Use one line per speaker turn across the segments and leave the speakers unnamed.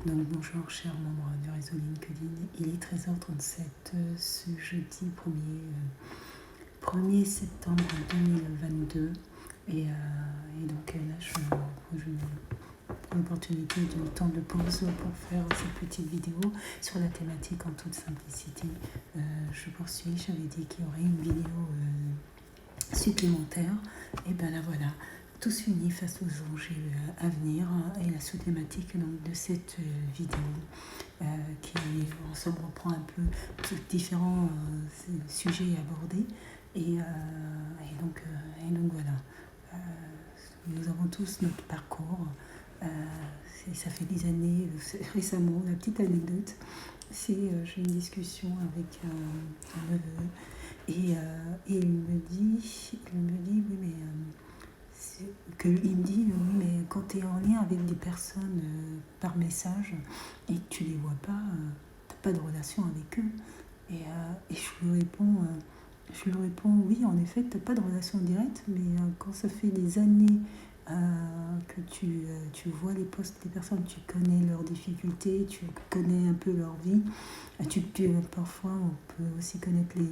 Donc bonjour chers membres du réseau LinkedIn, il est 13h37 ce jeudi 1er septembre 2022 et donc là je prends l'opportunité du temps de pause pour faire cette petite vidéo sur la thématique en toute simplicité. Je poursuis, j'avais dit qu'il y aurait une vidéo supplémentaire et bien là voilà. Tous unis face aux enjeux à venir et la sous-thématique de cette vidéo qui ensemble reprend un peu différents sujets abordés et donc voilà. Nous avons tous notre parcours. Ça fait des années, récemment, la petite anecdote, j'ai une discussion avec un neveu et il me dit oui mais il me dit oui mais quand tu es en lien avec des personnes par message et que tu les vois pas, tu n'as pas de relation avec eux et je lui réponds oui en effet tu n'as pas de relation directe mais quand ça fait des années que tu vois les posts des personnes, tu connais leurs difficultés, tu connais un peu leur vie, parfois on peut aussi connaître les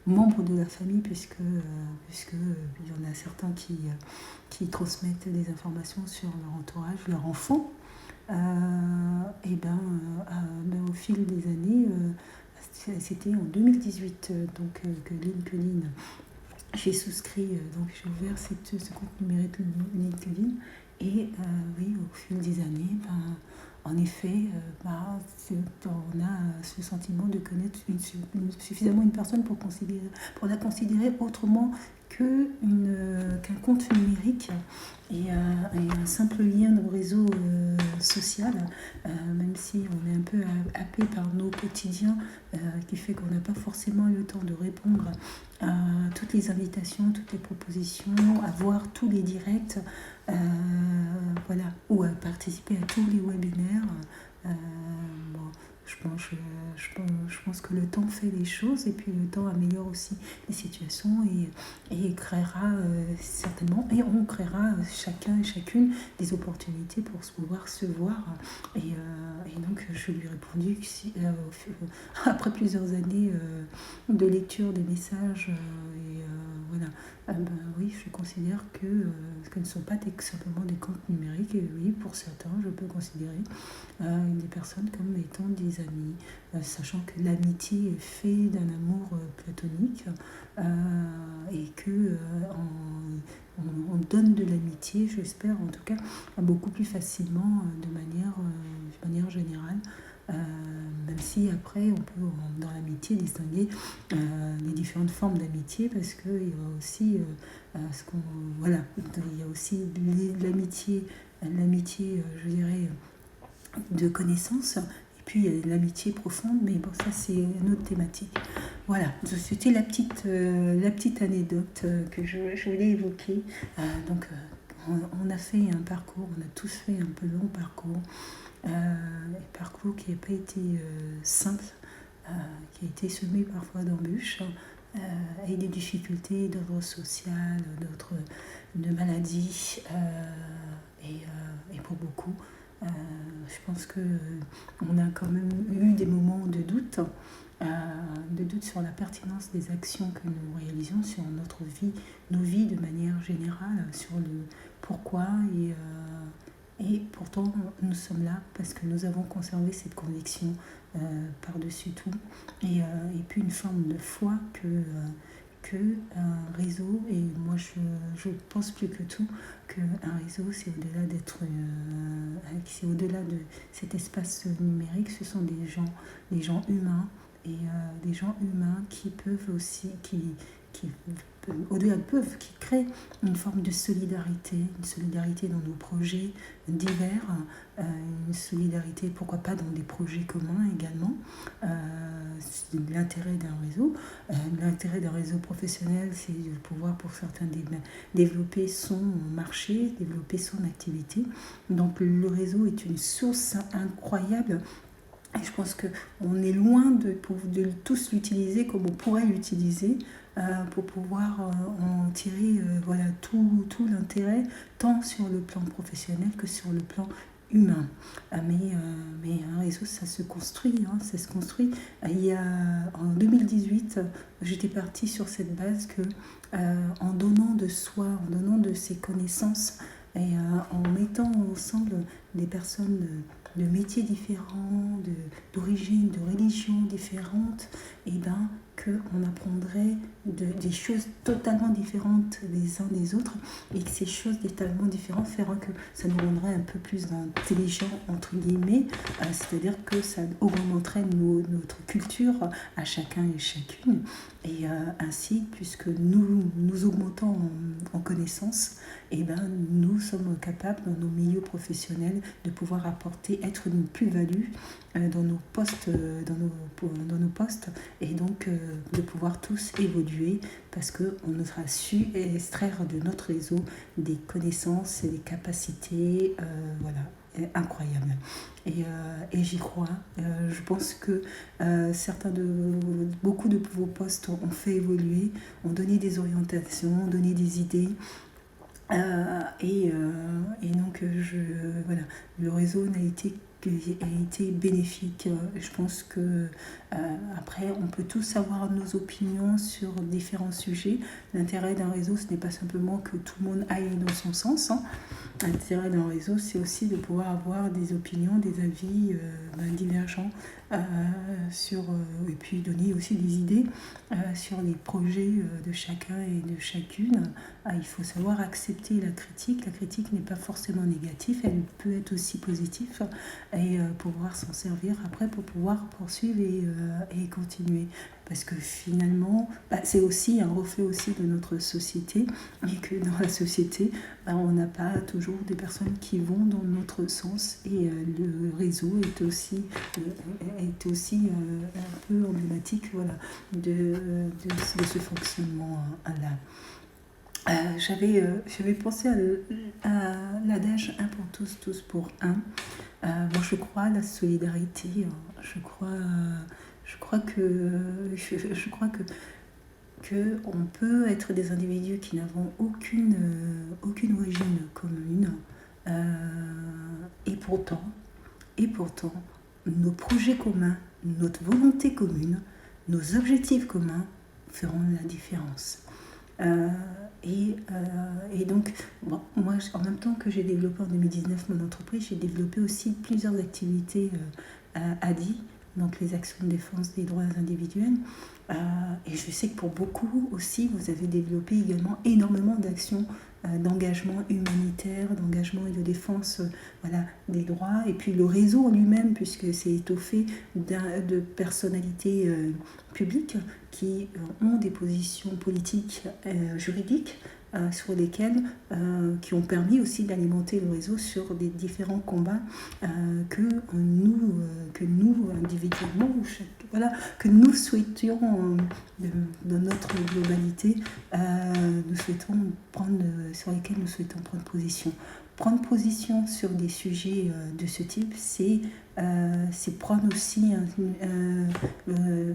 membres de la famille puisque il y en a certains qui transmettent des informations sur leur entourage, leur enfant. Au fil des années, c'était en 2018 que LinkedIn, j'ai souscrit, donc j'ai ouvert ce compte numérique LinkedIn et oui, au fil des années, en effet, on a ce sentiment de connaître suffisamment une personne pour la considérer autrement qu'un compte numérique et un simple lien de réseau social, même si on est un peu happé par nos quotidiens, qui fait qu'on n'a pas forcément le temps de répondre à toutes les invitations, toutes les propositions, à voir tous les directs, voilà, ou à participer à tous les webinaires. Je pense que le temps fait les choses et puis le temps améliore aussi les situations et créera certainement, et on créera chacun et chacune des opportunités pour pouvoir se voir. Et donc je lui ai répondu que après plusieurs années de lecture des messages, voilà, oui, je considère que ne sont pas simplement des comptes numériques, et oui, pour certains, je peux considérer des personnes comme étant des amis, sachant que l'amitié est faite d'un amour platonique et que on donne de l'amitié, j'espère en tout cas, beaucoup plus facilement de manière générale. Même si après on peut dans l'amitié distinguer les différentes formes d'amitié, parce qu'il y a aussi il y a aussi l'amitié, je dirais, de connaissance, et puis il y a l'amitié profonde, mais bon, ça c'est une autre thématique. Voilà, c'était la petite anecdote que je voulais évoquer. On a fait un parcours, on a tous fait un peu long parcours, parcours qui n'a pas été simple, qui a été semé parfois d'embûches, et des difficultés d'ordre social, de maladies, et pour beaucoup, je pense qu'on a quand même eu des moments de doute sur la pertinence des actions que nous réalisons sur notre vie, nos vies de manière générale, sur le pourquoi, et pourtant nous sommes là parce que nous avons conservé cette conviction par-dessus tout, et puis une forme de foi que un réseau, et moi je pense plus que tout qu'un réseau c'est au-delà de cet espace numérique, ce sont des gens humains, et des gens humains qui peuvent aussi, qui créent une forme de solidarité, une solidarité dans nos projets divers, une solidarité pourquoi pas dans des projets communs également. C'est l'intérêt d'un réseau. L'intérêt d'un réseau professionnel, c'est de pouvoir pour certains développer son marché, développer son activité. Donc le réseau est une source incroyable. Et je pense qu'on est loin de tous l'utiliser comme on pourrait l'utiliser, pour pouvoir en tirer tout l'intérêt, tant sur le plan professionnel que sur le plan humain. Mais un réseau, ça se construit, ça se construit. En 2018, j'étais partie sur cette base que en donnant de soi, en donnant de ses connaissances et en mettant ensemble des personnes de métiers différents, d'origines, de religions différentes, et ben qu'on apprendrait des choses totalement différentes les uns des autres, et que ces choses totalement différentes feront que ça nous rendrait un peu plus intelligents, entre guillemets, c'est-à-dire que ça augmenterait notre culture à chacun et chacune, et ainsi, puisque nous augmentons en connaissances, et ben nous sommes capables dans nos milieux professionnels de pouvoir apporter, être une plus-value dans nos postes, dans nos postes, et donc de pouvoir tous évoluer, parce qu'on aura su extraire de notre réseau des connaissances et des capacités incroyables. Et j'y crois. Je pense que beaucoup de vos postes ont fait évoluer, ont donné des orientations, ont donné des idées. Et donc, voilà, le réseau a été bénéfique. Je pense que après, on peut tous avoir nos opinions sur différents sujets. L'intérêt d'un réseau, ce n'est pas simplement que tout le monde aille dans son sens. L'intérêt d'un réseau, c'est aussi de pouvoir avoir des opinions, des avis divergents et puis donner aussi des idées sur les projets de chacun et de chacune. Il faut savoir accepter la critique. La critique n'est pas forcément négative, elle peut être aussi positive, et pouvoir s'en servir après pour pouvoir poursuivre et continuer. Parce que finalement, c'est aussi un reflet aussi de notre société, et que dans la société, on n'a pas toujours des personnes qui vont dans notre sens, et le réseau est aussi un peu emblématique, voilà, de ce fonctionnement-là. J'avais pensé à l'adage « un pour tous, tous pour un ». Moi, je crois à la solidarité, je crois que on peut être des individus qui n'avons aucune origine commune, et pourtant, nos projets communs, notre volonté commune, nos objectifs communs feront la différence. Et donc, moi, en même temps que j'ai développé en 2019 mon entreprise, j'ai développé aussi plusieurs activités ADI, donc les actions de défense des droits individuels. Et je sais que pour beaucoup aussi, vous avez développé également énormément d'actions d'engagement humanitaire, d'engagement et de défense des droits. Et puis le réseau en lui-même, puisque c'est étoffé de personnalités publiques qui ont des positions politiques, juridiques, sur lesquels qui ont permis aussi d'alimenter le réseau sur des différents combats que nous individuellement, que nous souhaitions dans notre globalité, sur lesquels nous souhaitons prendre position. Prendre position sur des sujets de ce type, c'est prendre aussi,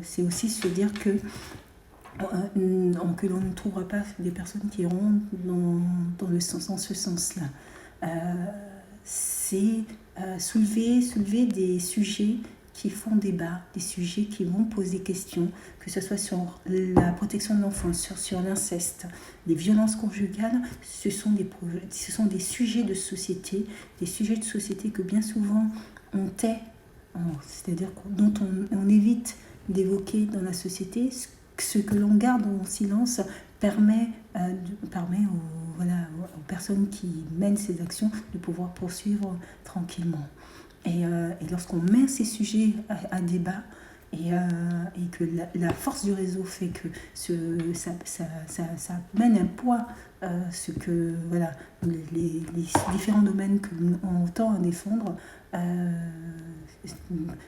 c'est aussi se dire que l'on ne trouvera pas des personnes qui iront dans ce sens-là. C'est soulever des sujets qui font débat, des sujets qui vont poser questions, que ce soit sur la protection de l'enfance, sur l'inceste, les violences conjugales. Ce sont des sujets de société, que bien souvent on tait, c'est-à-dire dont on évite d'évoquer dans la société. Ce que l'on garde en silence permet aux personnes qui mènent ces actions de pouvoir poursuivre tranquillement. Et lorsqu'on met ces sujets à débat, et que la force du réseau fait que ça mène un poids, les différents domaines que l'on tend à défendre,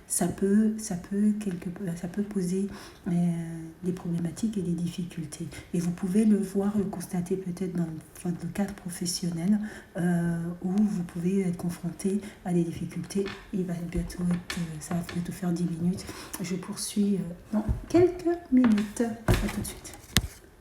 ça peut poser des problématiques et des difficultés. Et vous pouvez le constater peut-être dans votre cadre professionnel, où vous pouvez être confronté à des difficultés. Ça va bientôt faire 10 minutes. Je poursuis dans quelques minutes. À tout de suite.